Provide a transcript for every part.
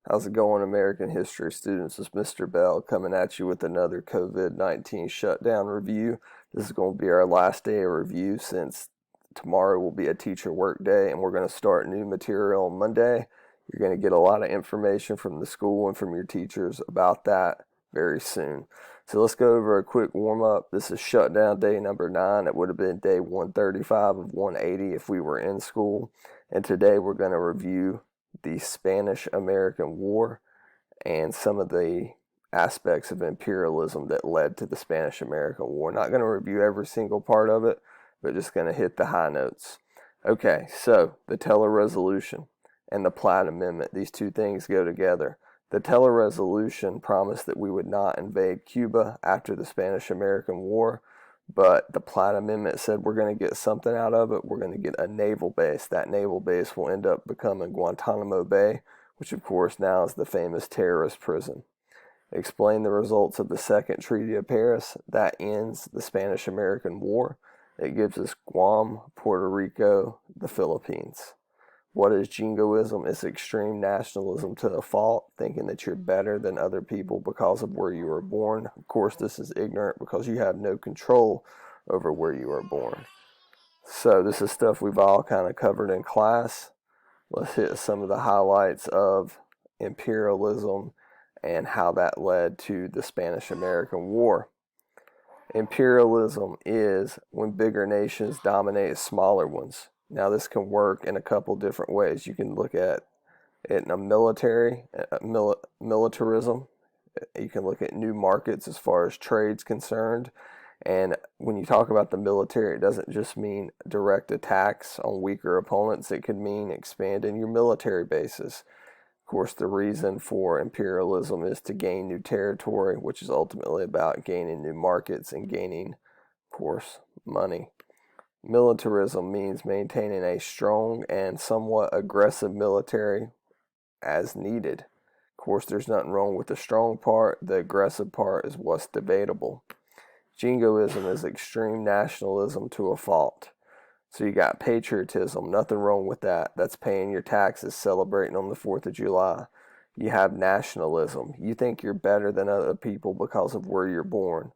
How's it going, American history students? It's Mr. Bell coming at you with another COVID-19 shutdown review. This is going to be our last day of review since tomorrow will be a teacher work day and we're going to start new material on Monday. You're going to get a lot of information from the school and from your teachers about that very soon. So let's go over a quick warm up. This is shutdown day number 9. It would have been day 135 of 180 if we were in school. And today we're going to review the Spanish-American War and some of the aspects of imperialism that led to the Spanish-American War. Not going to review every single part of it, but just going to hit the high notes. Okay, so the Teller Resolution and the Platt Amendment, these two things go together. The Teller Resolution promised that we would not invade Cuba after the Spanish-American War, but the Platt Amendment said we're going to get something out of it. We're going to get a naval base. That naval base will end up becoming Guantanamo Bay, which of course now is the famous terrorist prison. Explain the results of the Second Treaty of Paris. That ends the Spanish-American War. It gives us Guam, Puerto Rico, the Philippines. What is Jingoism? It's extreme nationalism to a fault, thinking that you're better than other people because of where you were born. Of course, this is ignorant because you have no control over where you were born. So this is stuff we've all kind of covered in class. Let's hit some of the highlights of imperialism and how that led to the Spanish-American War. Imperialism is when bigger nations dominate smaller ones. Now, this can work in a couple different ways. You can look at it in a militarism. You can look at new markets as far as trade's concerned. And when you talk about the military, it doesn't just mean direct attacks on weaker opponents. It could mean expanding your military bases. Of course, the reason for imperialism is to gain new territory, which is ultimately about gaining new markets and gaining, of course, money. Militarism means maintaining a strong and somewhat aggressive military as needed. Of course, there's nothing wrong with the strong part. The aggressive part is what's debatable. Jingoism is extreme nationalism to a fault. So you got patriotism, nothing wrong with that. That's paying your taxes, celebrating on the 4th of July. You have nationalism. You think you're better than other people because of where you're born.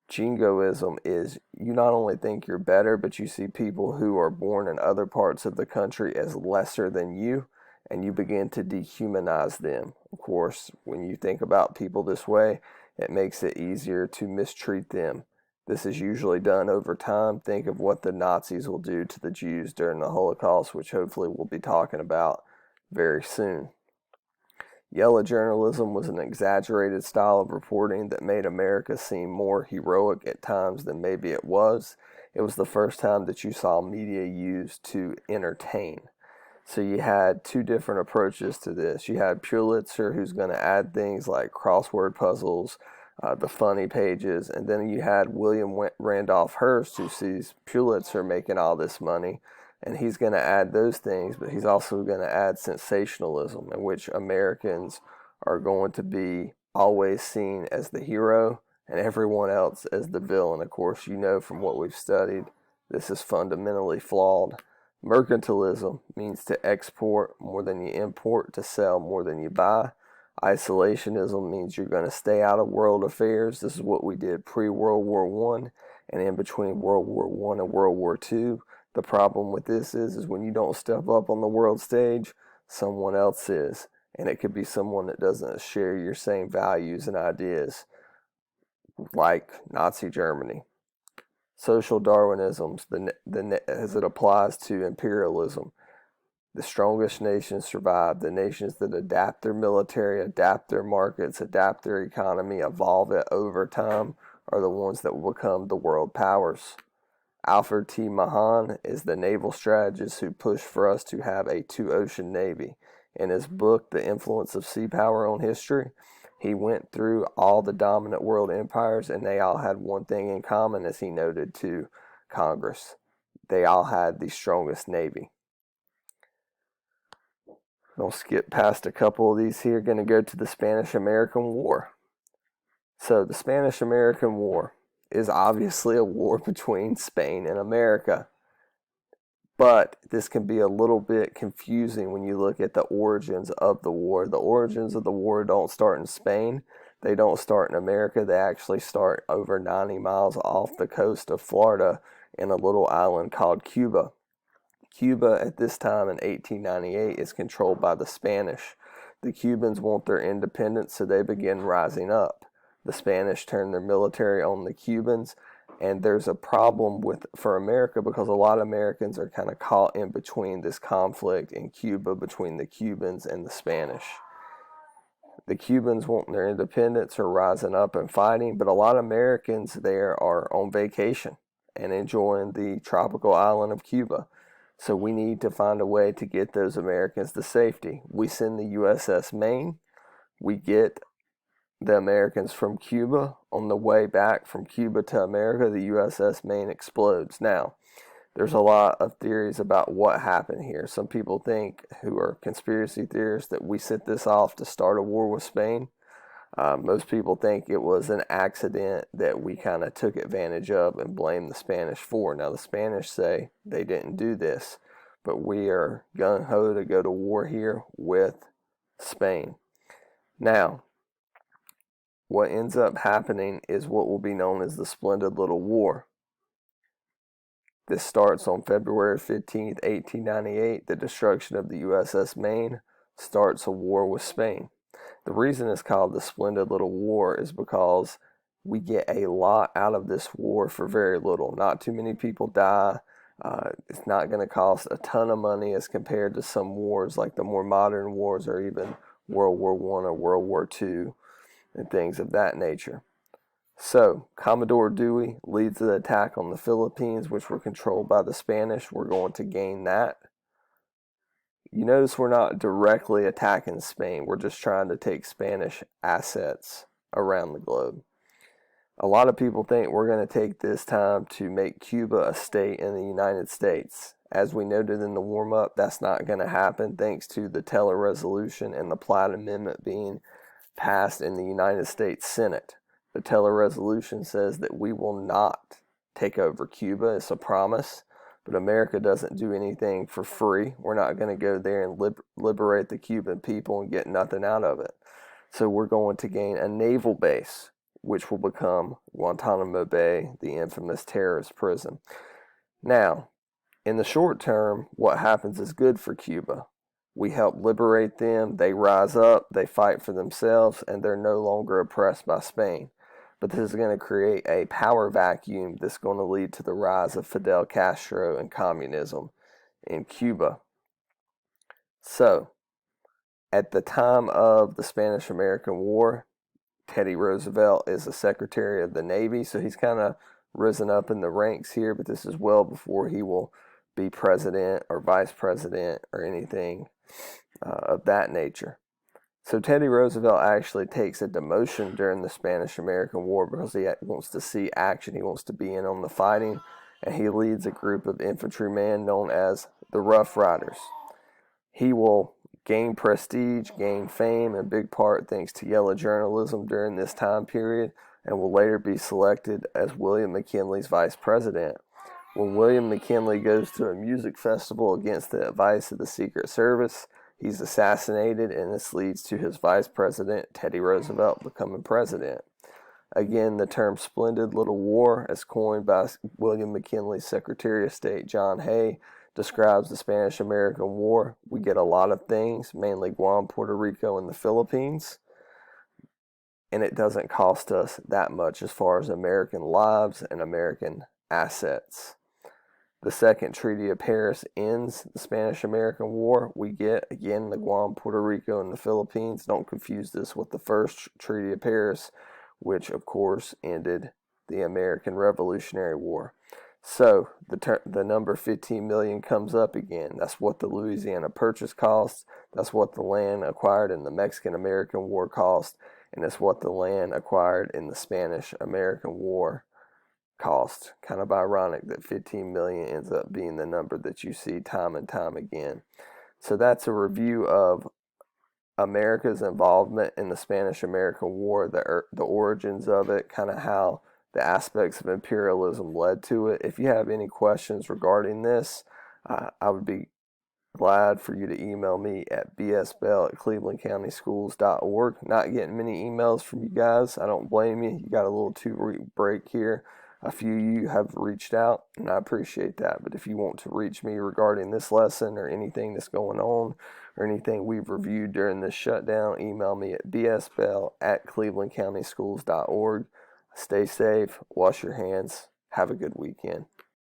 Jingoism is you not only think you're better, but you see people who are born in other parts of the country as lesser than you, and you begin to dehumanize them. Of course, when you think about people this way, it makes it easier to mistreat them. This is usually done over time. Think of what the Nazis will do to the Jews during the Holocaust, which hopefully we'll be talking about very soon. Yellow journalism was an exaggerated style of reporting that made America seem more heroic at times than maybe it was. It was the first time that you saw media used to entertain. So you had two different approaches to this. You had Pulitzer, who's going to add things like crossword puzzles, the funny pages, and then you had William Randolph Hearst, who sees Pulitzer making all this money, and he's going to add those things, but he's also going to add sensationalism, in which Americans are going to be always seen as the hero and everyone else as the villain. Of course, you know from what we've studied, this is fundamentally flawed. Mercantilism means to export more than you import, to sell more than you buy. Isolationism means you're going to stay out of world affairs. This is what we did pre-World War One and in between World War One and World War Two. The problem with this is when you don't step up on the world stage, someone else is. And it could be someone that doesn't share your same values and ideas, like Nazi Germany. Social Darwinism, as it applies to imperialism. The strongest nations survive. The nations that adapt their military, adapt their markets, adapt their economy, evolve it over time are the ones that will become the world powers. Alfred T. Mahan is the naval strategist who pushed for us to have a two-ocean navy. In his book, The Influence of Sea Power on History, he went through all the dominant world empires, and they all had one thing in common, as he noted to Congress. They all had the strongest navy. I'll skip past a couple of these here. Going to go to the Spanish-American War. So the Spanish-American War is obviously a war between Spain and America. But this can be a little bit confusing when you look at the origins of the war. The origins of the war don't start in Spain. They don't start in America. They actually start over 90 miles off the coast of Florida in a little island called Cuba. Cuba at this time in 1898 is controlled by the Spanish. The Cubans want their independence, so they begin rising up. The Spanish turn their military on the Cubans, and there's a problem for America because a lot of Americans are kind of caught in between this conflict in Cuba between the Cubans and the Spanish. The Cubans wanting their independence are rising up and fighting, but a lot of Americans there are on vacation and enjoying the tropical island of Cuba. So we need to find a way to get those Americans to safety. We send the USS Maine. We get the Americans from Cuba. On the way back from Cuba to America, the USS Maine explodes. Now, there's a lot of theories about what happened here. Some people think, who are conspiracy theorists, that we set this off to start a war with Spain. Most people think it was an accident that we kind of took advantage of and blamed the Spanish for. Now, the Spanish say they didn't do this, but we are gung-ho to go to war here with Spain. Now, what ends up happening is what will be known as the Splendid Little War. This starts on February 15th, 1898. The destruction of the USS Maine starts a war with Spain. The reason it's called the Splendid Little War is because we get a lot out of this war for very little. Not too many people die. It's not going to cost a ton of money as compared to some wars like the more modern wars or even World War I or World War II and things of that nature. So, Commodore Dewey leads the attack on the Philippines, which were controlled by the Spanish. We're going to gain that. You notice we're not directly attacking Spain. We're just trying to take Spanish assets around the globe. A lot of people think we're going to take this time to make Cuba a state in the United States. As we noted in the warm-up, that's not going to happen thanks to the Teller Resolution and the Platt Amendment being passed in the United States Senate. The Teller Resolution says that we will not take over Cuba. It's a promise, but America doesn't do anything for free. We're not going to go there and liberate the Cuban people and get nothing out of it. So we're going to gain a naval base, which will become Guantanamo Bay, the infamous terrorist prison. Now, in the short term, what happens is good for Cuba. We help liberate them, they rise up, they fight for themselves, and they're no longer oppressed by Spain. But this is going to create a power vacuum that's going to lead to the rise of Fidel Castro and communism in Cuba. So, at the time of the Spanish-American War, Teddy Roosevelt is the Secretary of the Navy, so he's kind of risen up in the ranks here, but this is well before he will be president or vice president or anything of that nature. So Teddy Roosevelt actually takes a demotion during the Spanish-American War because he wants to see action. He wants to be in on the fighting, and he leads a group of infantrymen known as the Rough Riders. He will gain prestige, gain fame, in big part thanks to yellow journalism during this time period, and will later be selected as William McKinley's vice president. When William McKinley goes to a music festival against the advice of the Secret Service, he's assassinated, and this leads to his vice president, Teddy Roosevelt, becoming president. Again, the term Splendid Little War, as coined by William McKinley's Secretary of State, John Hay, describes the Spanish-American War. We get a lot of things, mainly Guam, Puerto Rico, and the Philippines, and it doesn't cost us that much as far as American lives and American assets. The Second Treaty of Paris ends the Spanish-American War. We get, again, the Guam, Puerto Rico, and the Philippines. Don't confuse this with the First Treaty of Paris, which, of course, ended the American Revolutionary War. So, the number 15 million comes up again. That's what the Louisiana Purchase cost. That's what the land acquired in the Mexican-American War cost. And it's what the land acquired in the Spanish-American War cost. Kind of ironic that 15 million ends up being the number that you see time and time again. So that's a review of America's involvement in the Spanish-American War, the origins of it, kind of how the aspects of imperialism led to it. If you have any questions regarding this, I would be glad for you to email me at bsbell@clevelandcountyschools.org. Not getting many emails from you guys. I don't blame you. You got a little 2 week break here. A few of you have reached out, and I appreciate that. But if you want to reach me regarding this lesson or anything that's going on or anything we've reviewed during this shutdown, email me at bsbell@clevelandcountyschools.org. Stay safe, wash your hands, have a good weekend.